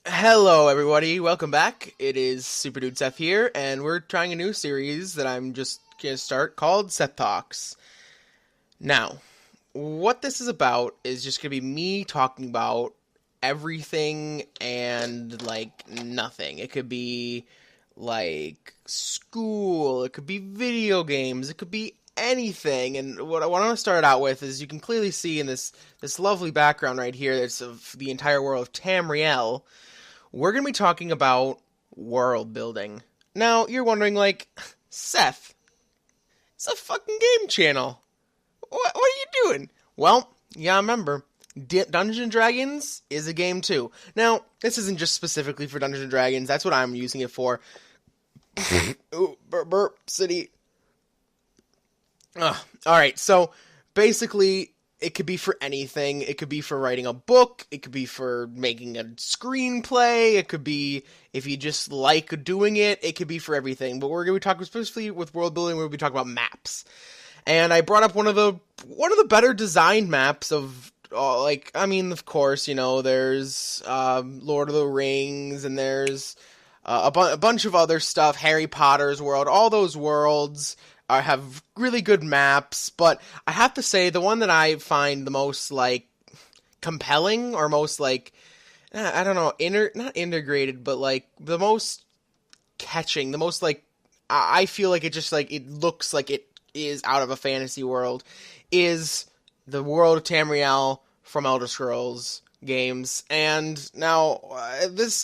Hello, everybody. Welcome back. It is SuperDudeSeth here, and we're trying a new series that I'm just gonna start called Seth Talks. Now, what this is about is just gonna be me talking about everything and like nothing. It could be like school, it could be video games, it could be anything. And what I want to start out with is you can clearly see in this lovely background right here that's of the entire world of Tamriel. We're going to be talking about world building. Now, you're wondering, like, Seth, it's a fucking game channel. What are you doing? Well, yeah, remember, Dungeons and Dragons is a game too. Now, this isn't just specifically for Dungeons and Dragons. That's what I'm using it for. Ooh, burp, city. Alright, so basically, it could be for anything. It could be for writing a book. It could be for making a screenplay. It could be if you just like doing it. It could be for everything. But we're going to be talking specifically with world building. We're going to be talking about maps. And I brought up one of the better designed maps of of course, there's Lord of the Rings, and there's a bunch of other stuff. Harry Potter's world. All those worlds have really good maps, but I have to say the one that I find the most like compelling, or most like I don't know, not integrated, but like the most catching, the most like I feel like it just like it looks like it is out of a fantasy world, is the world of Tamriel from Elder Scrolls games. And now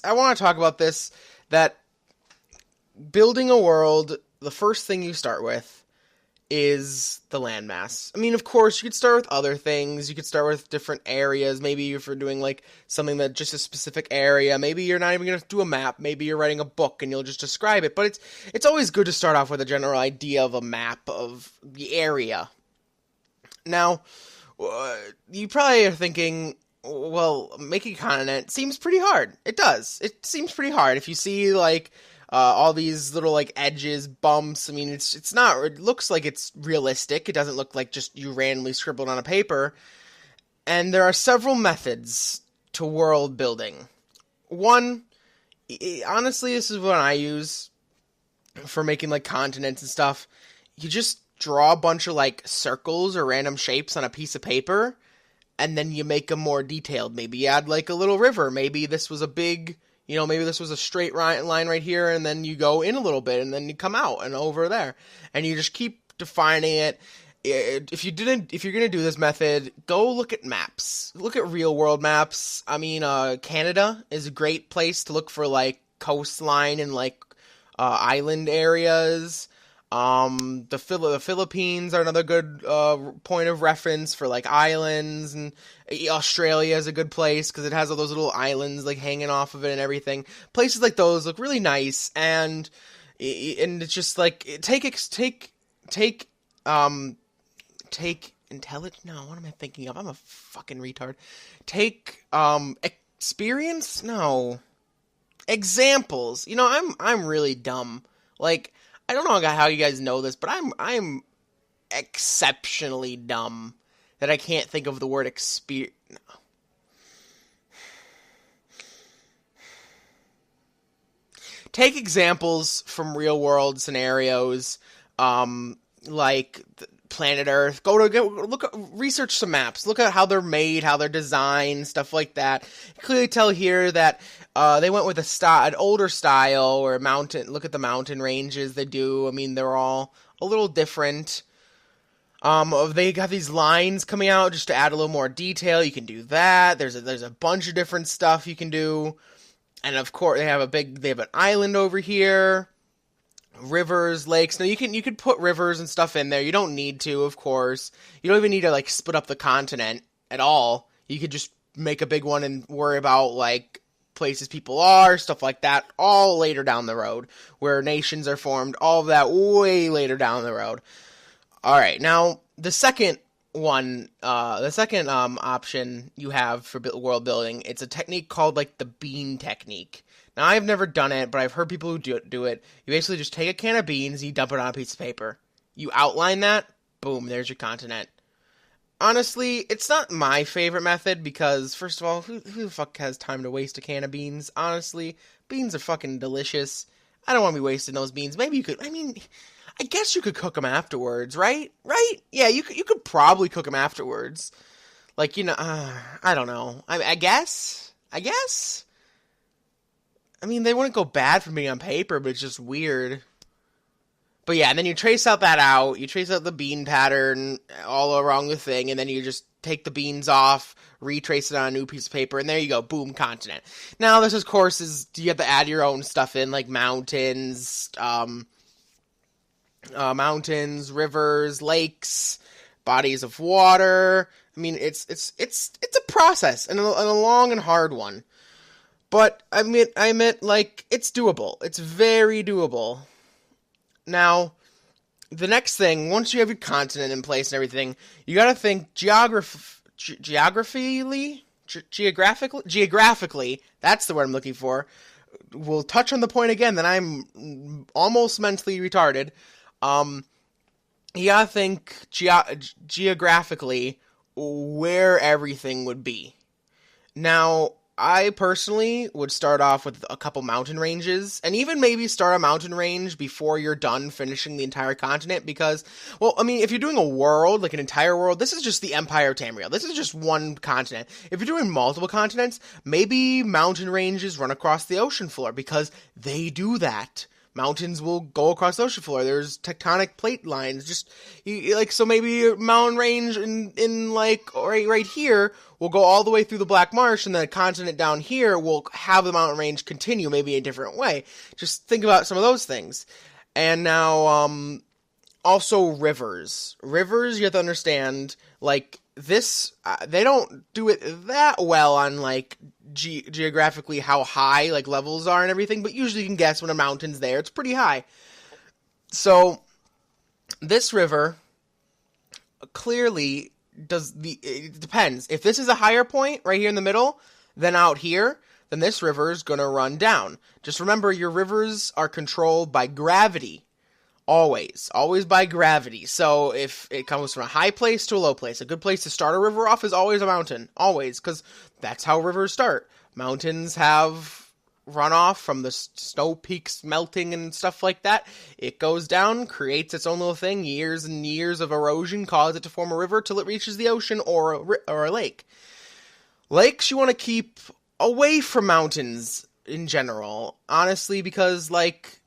I want to talk about this, that building a world, the first thing you start with is the landmass. I mean, of course, you could start with other things. You could start with different areas. Maybe if you're doing like something that just a specific area, maybe you're not even going to do a map. Maybe you're writing a book and you'll just describe it. But it's always good to start off with a general idea of a map of the area. Now, you probably are thinking, well, making a continent seems pretty hard. It does. It seems pretty hard. If you see like all these little like edges, bumps. I mean, it's not. It looks like it's realistic. It doesn't look like just you randomly scribbled on a paper. And there are several methods to world building. One, honestly, this is what I use for making like continents and stuff. You just draw a bunch of like circles or random shapes on a piece of paper, and then you make them more detailed. Maybe you add like a little river. Maybe this was a big. Maybe this was a straight line right here, and then you go in a little bit, and then you come out and over there, and you just keep defining it. If you're gonna do this method, go look at maps. Look at real world maps. I mean, Canada is a great place to look for like coastline and like island areas. The Philippines are another good point of reference for like islands, and Australia is a good place because it has all those little islands like hanging off of it and everything. Places like those look really nice, and it's just like take intelligence. No, what am I thinking of? I'm a fucking retard. Take experience. No, examples. I'm really dumb. Like, I don't know how you guys know this, but I'm exceptionally dumb that I can't think of the word experience. No. Take examples from real world scenarios, like planet Earth. Research some maps. Look at how they're made, how they're designed, stuff like that. You clearly tell here that they went with an older style, or a mountain. Look at the mountain ranges they do. I mean, they're all a little different. They got these lines coming out just to add a little more detail. You can do that. There's a bunch of different stuff you can do. And of course, they have an island over here. Rivers, lakes. Now you could put rivers and stuff in there. You don't need to, of course. You don't even need to like split up the continent at all. You could just make a big one and worry about like places people are, stuff like that, all later down the road, where nations are formed, all of that way later down the road. All right, now the second option you have for world building, it's a technique called like the bean technique. Now, I've never done it, but I've heard people who do it. You basically just take a can of beans and you dump it on a piece of paper. You outline that, boom, there's your continent. honestly, it's not my favorite method because, first of all, who the fuck has time to waste a can of beans? Honestly, beans are fucking delicious. I don't want to be wasting those beans. Maybe you could, I guess you could cook them afterwards, right? Right? Yeah, you could probably cook them afterwards. Like, I don't know. I guess? I mean, they wouldn't go bad for being on paper, but it's just weird. But yeah, and then you trace out the bean pattern all around the thing, and then you just take the beans off, retrace it on a new piece of paper, and there you go, boom, continent. Now, this, of course, you have to add your own stuff in, like mountains, rivers, lakes, bodies of water. I mean, it's a process, and a long and hard one. But I admit, like, it's doable. It's very doable. Now, the next thing, once you have your continent in place and everything, you gotta think geographically, that's the word I'm looking for. We'll touch on the point again that I'm almost mentally retarded. You gotta think geographically where everything would be. Now, I personally would start off with a couple mountain ranges, and even maybe start a mountain range before you're done finishing the entire continent, because, well, I mean, if you're doing a world, like an entire world, this is just the Empire of Tamriel. This is just one continent. If you're doing multiple continents, maybe mountain ranges run across the ocean floor, because they do that. Mountains will go across the ocean floor. There's tectonic plate lines. So maybe a mountain range in like right here will go all the way through the Black Marsh, and the continent down here will have the mountain range continue maybe a different way. Just think about some of those things. And now, also rivers. Rivers, you have to understand, like, this, they don't do it that well on, like, geographically how high, like, levels are and everything, but usually you can guess when a mountain's there. It's pretty high. So, this river clearly it depends. If this is a higher point right here in the middle than out here, then this river is going to run down. Just remember, your rivers are controlled by gravity. Always by gravity. So if it comes from a high place to a low place, a good place to start a river off is always a mountain. Always, because that's how rivers start. Mountains have runoff from the snow peaks melting and stuff like that. It goes down, creates its own little thing. Years and years of erosion cause it to form a river till it reaches the ocean or a lake. Lakes you want to keep away from mountains in general, honestly, because, like,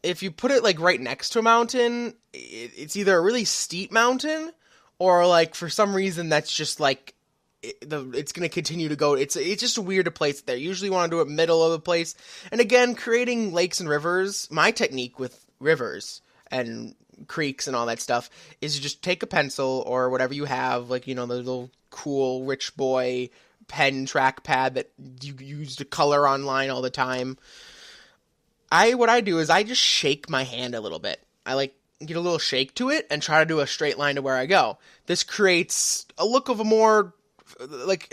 if you put it, like, right next to a mountain, it's either a really steep mountain, or, like, for some reason that's just, like, it's going to continue to go. It's just weird to place it there. Usually you want to do it middle of the place. And again, creating lakes and rivers, my technique with rivers and creeks and all that stuff is you just take a pencil or whatever you have, like, the little cool rich boy pen trackpad that you use to color online all the time. What I do is I just shake my hand a little bit. I, like, get a little shake to it and try to do a straight line to where I go. This creates a look of a more, like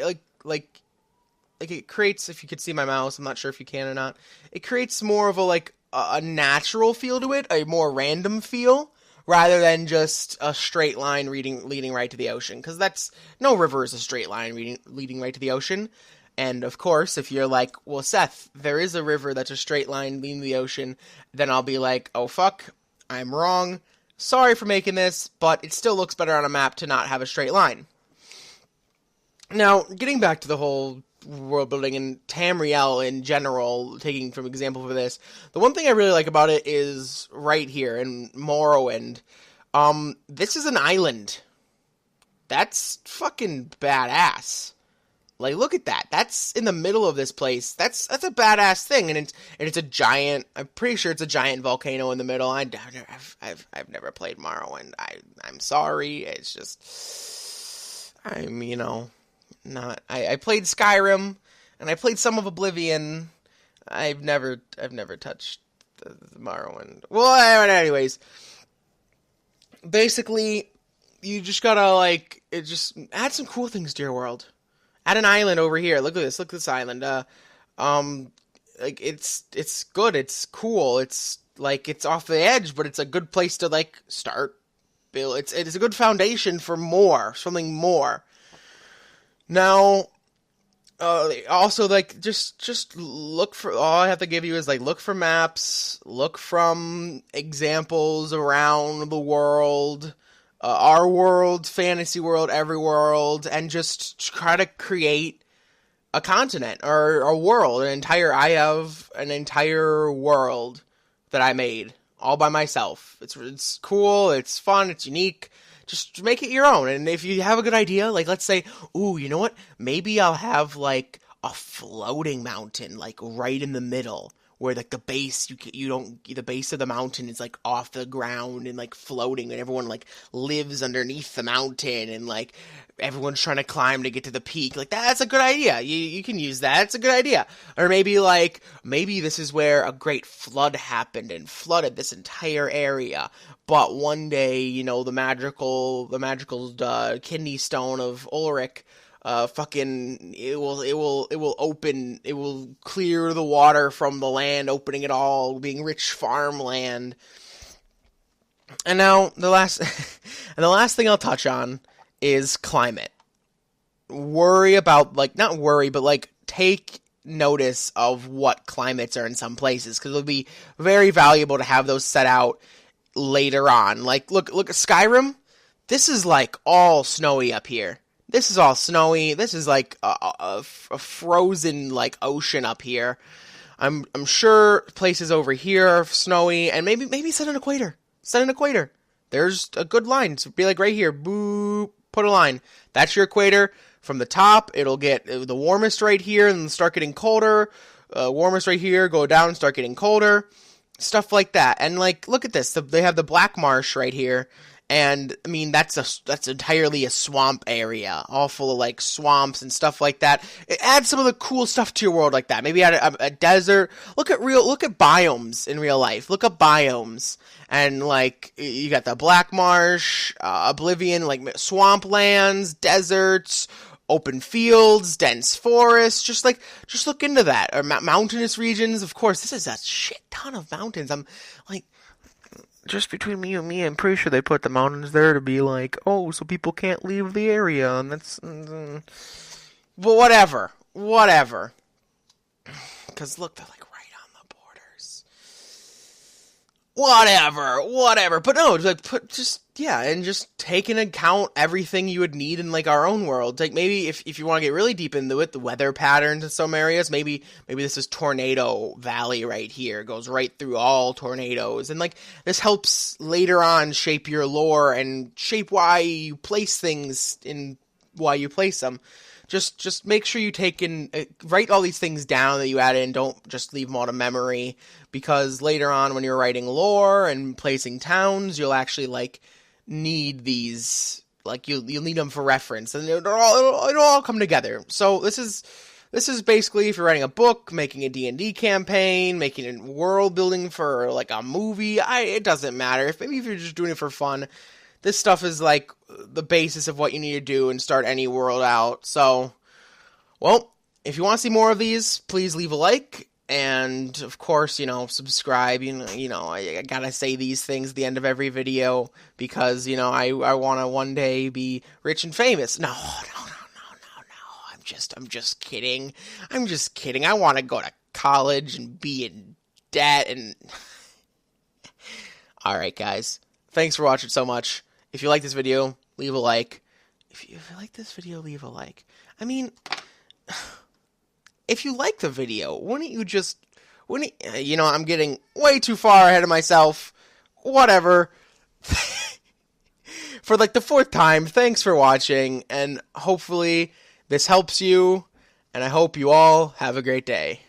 it creates, if you could see my mouse, I'm not sure if you can or not, it creates more of a natural feel to it, a more random feel, rather than just a straight line leading right to the ocean, because no river is a straight line leading right to the ocean. And, of course, if you're like, well, Seth, there is a river that's a straight line leading to the ocean, then I'll be like, oh, fuck, I'm wrong. Sorry for making this, but it still looks better on a map to not have a straight line. Now, getting back to the whole world building and Tamriel in general, taking from example for this, the one thing I really like about it is right here in Morrowind. This is an island. That's fucking badass. Like, look at that. That's in the middle of this place. That's a badass thing, and it's a giant. I'm pretty sure it's a giant volcano in the middle. I've never played Morrowind. I'm sorry. It's just not. I played Skyrim, and I played some of Oblivion. I've never touched the Morrowind. Well, anyways, basically, you just gotta just add some cool things to your world. Add an island over here. Look at this. Look at this island. It's good. It's cool. It's like it's off the edge, but it's a good place to start It's a good foundation for more, something more. Now, also, like, just look for, all I have to give you is, like, look for maps, look from examples around the world, our world, fantasy world, every world, and just try to create a continent, or a world, I have an entire world that I made, all by myself. It's cool, it's fun, it's unique. Just make it your own. And if you have a good idea, like, let's say, ooh, you know what? Maybe I'll have, like, a floating mountain, like, right in the middle, where, like, the base, the base of the mountain is, like, off the ground and, like, floating, and everyone, like, lives underneath the mountain, and, like, everyone's trying to climb to get to the peak. Like, that's a good idea. You can use that. It's a good idea. Or maybe this is where a great flood happened and flooded this entire area. But one day, the magical kidney stone of Ulrich, it will open, it will clear the water from the land, opening it all, being rich farmland. And now the last thing I'll touch on is climate. Worry about, like, not worry, but, like, take notice of what climates are in some places, because it'll be very valuable to have those set out later on. Like, look at Skyrim. This is, like, all snowy up here. This is all snowy. This is like a frozen, like, ocean up here. I'm sure places over here are snowy, and maybe set an equator. Set an equator. There's a good line. So be like right here. Boop. Put a line. That's your equator. From the top, it'll get the warmest right here and start getting colder. Warmest right here, go down and start getting colder. Stuff like that. And, like, look at this. They have the Black Marsh right here. And, I mean, that's entirely a swamp area. All full of, like, swamps and stuff like that. It adds some of the cool stuff to your world like that. Maybe add a desert. Look at biomes in real life. Look up biomes. And, like, you got the Black Marsh, Oblivion, like, swamplands, deserts, open fields, dense forests. Just look into that. Or mountainous regions. Of course, this is a shit ton of mountains. I'm, like, just between you and me, I'm pretty sure they put the mountains there to be like, oh, so people can't leave the area, and that's... But whatever. Because look, they're, like, right on the borders. Whatever. But no, like, and just take into account everything you would need in, like, our own world. Like, maybe if you want to get really deep into it, the weather patterns in some areas, maybe this is Tornado Valley right here, goes right through all tornadoes, and, like, this helps later on shape your lore and shape why you place things in why you place them. Just make sure you write all these things down that you add in. Don't just leave them all to memory, because later on when you're writing lore and placing towns, you'll actually, like, need these, like, you'll need them for reference, and it'll all come together. So this is basically if you're writing a book, making a D&D campaign, making a world building for, like, a movie. It doesn't matter. If you're just doing it for fun, this stuff is, like, the basis of what you need to do and start any world out. So, well, if you want to see more of these, please leave a like. And, of course, subscribe. I gotta say these things at the end of every video because, I want to one day be rich and famous. No. I'm just kidding. I want to go to college and be in debt and... Alright, guys. Thanks for watching so much. If you like this video, leave a like. If you like this video, leave a like. I mean... If you like the video, I'm getting way too far ahead of myself. Whatever. For, like, the 4th time, thanks for watching, and hopefully this helps you, and I hope you all have a great day.